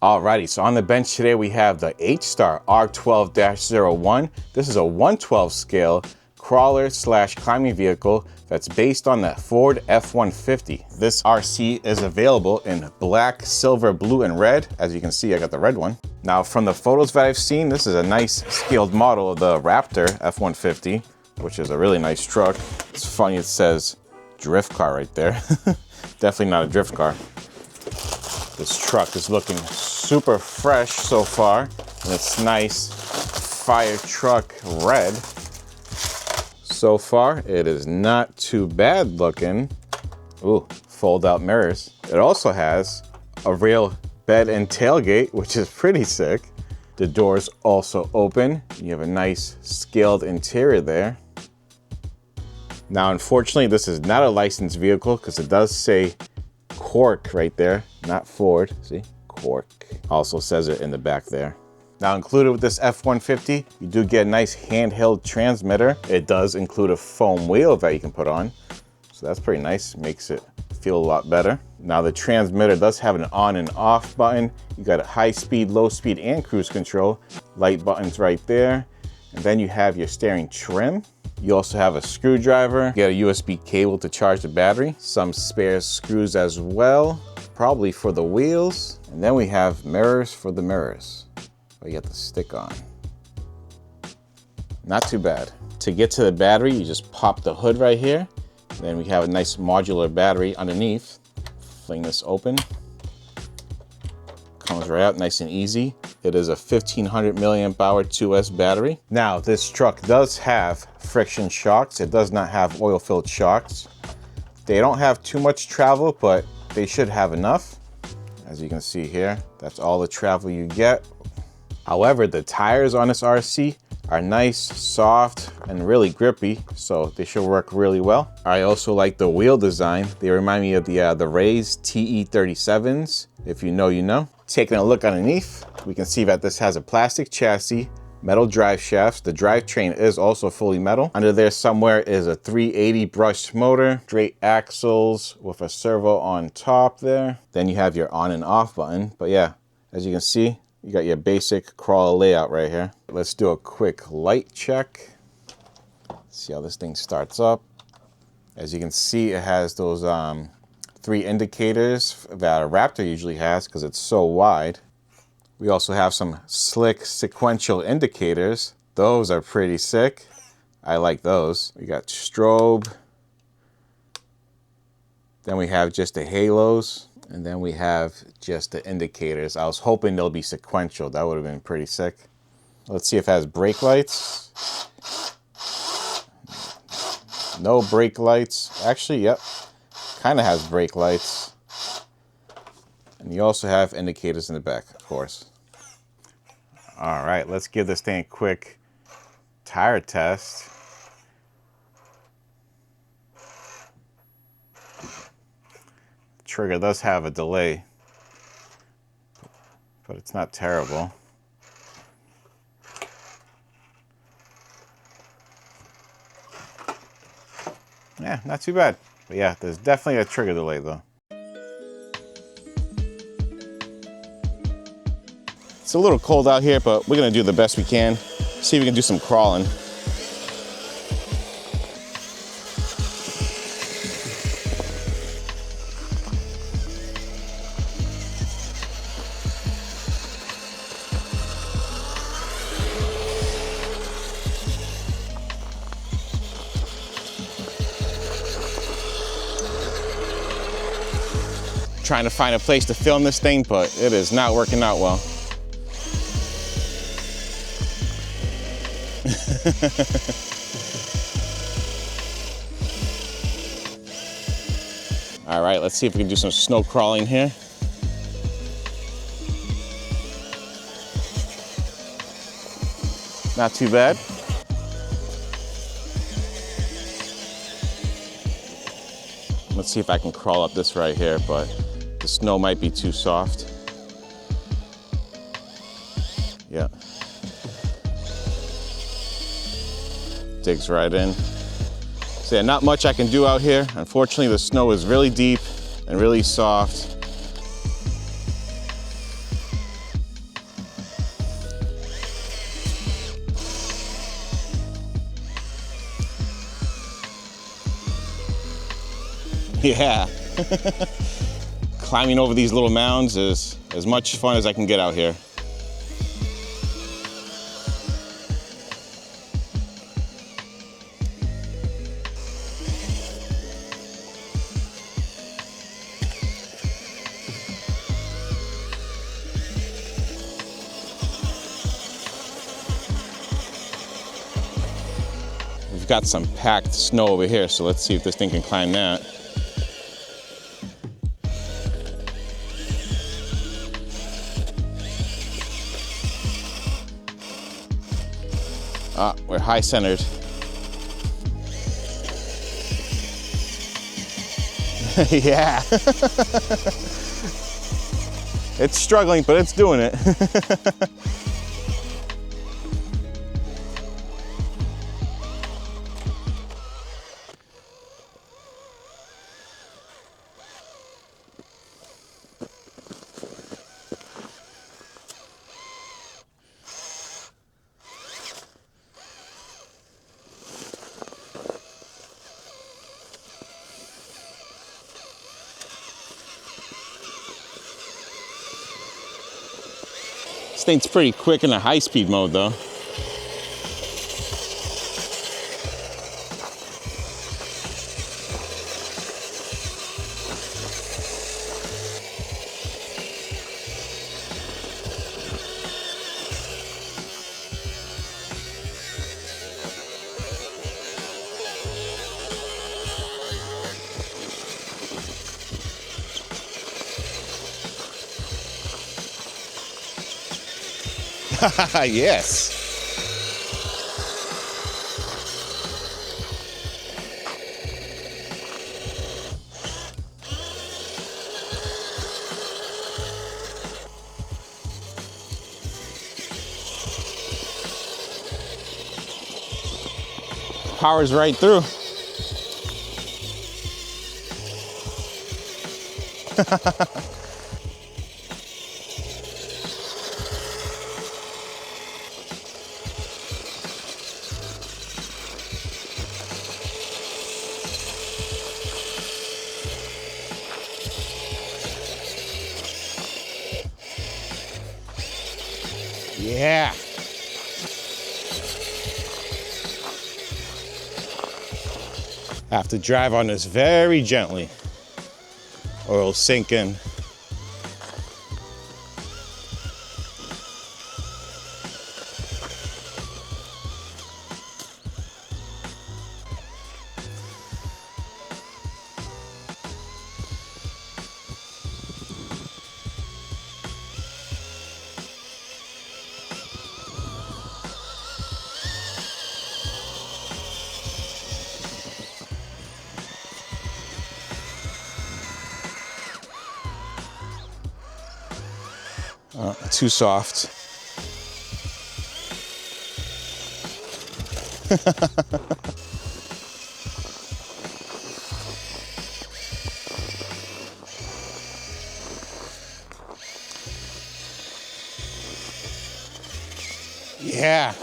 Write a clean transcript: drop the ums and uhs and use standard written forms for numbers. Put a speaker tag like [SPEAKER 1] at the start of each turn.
[SPEAKER 1] Alrighty, so on the bench today we have the Hstar R12-01. This is a 112 scale crawler / climbing vehicle that's based on the Ford F150. This RC is available in black, silver, blue, and red. As you can see, I got the red one. Now from the photos that I've seen, this is a nice scaled model of the Raptor F150, which is a really nice truck. It's funny, it says drift car right there. Definitely not a drift car. This truck is looking super fresh so far, and it's nice fire truck red. So far, it is not too bad looking. Ooh, fold out mirrors. It also has a real bed and tailgate, which is pretty sick. The doors also open. You have a nice scaled interior there. Now, unfortunately, this is not a licensed vehicle because it does say Cork right there, not Ford. See, Cork. Also says it in the back there. Now, included with this F-150, you do get a nice handheld transmitter. It does include a foam wheel that you can put on. So that's pretty nice, makes it feel a lot better. Now the transmitter does have an on and off button. You got a high speed, low speed, and cruise control. Light buttons right there. And then you have your steering trim. You also have a screwdriver. You get a USB cable to charge the battery. Some spare screws as well, probably for the wheels. And then we have mirrors for the mirrors. You got the stick on. Not too bad. To get to the battery, you just pop the hood right here. Then we have a nice modular battery underneath. Fling this open. Comes right out nice and easy. It is a 1500 milliamp hour 2S battery. Now, this truck does have friction shocks. It does not have oil-filled shocks. They don't have too much travel, but they should have enough. As you can see here, that's all the travel you get. However, the tires on this RC are nice, soft, and really grippy, so they should work really well. I also like the wheel design. They remind me of the Ray's TE37s. If you know, you know. Taking a look underneath, we can see that this has a plastic chassis, metal drive shafts. The drivetrain is also fully metal. Under there somewhere is a 380 brushed motor, straight axles with a servo on top there. Then you have your on and off button. But yeah, as you can see, you got your basic crawler layout right here. Let's do a quick light check. See how this thing starts up. As you can see, it has those 3 indicators that a Raptor usually has because it's so wide. We also have some slick sequential indicators. Those are pretty sick. I like those. We got strobe. Then we have just the halos. And then we have just the indicators. I was hoping they'll be sequential. That would have been pretty sick. Let's see if it has brake lights. No brake lights. Actually, yep. Kind of has brake lights. And you also have indicators in the back, of course. All right, let's give this thing a quick tire test. Trigger does have a delay, but it's not terrible. Yeah, not too bad. But yeah, there's definitely a trigger delay though. It's a little cold out here, but we're gonna do the best we can. See if we can do some crawling. Trying to find a place to film this thing, but it is not working out well. All right, let's see if we can do some snow crawling here. Not too bad. Let's see if I can crawl up this right here, but the snow might be too soft. Yeah. Digs right in. So yeah, not much I can do out here. Unfortunately, the snow is really deep and really soft. Yeah. Climbing over these little mounds is as much fun as I can get out here. We've got some packed snow over here, so let's see if this thing can climb that. Ah, we're high centered. Yeah. It's struggling, but it's doing it. This thing's pretty quick in a high-speed mode, though. Yes. Power's right through. Yeah. I have to drive on this very gently or it'll sink in. Too soft. Yeah.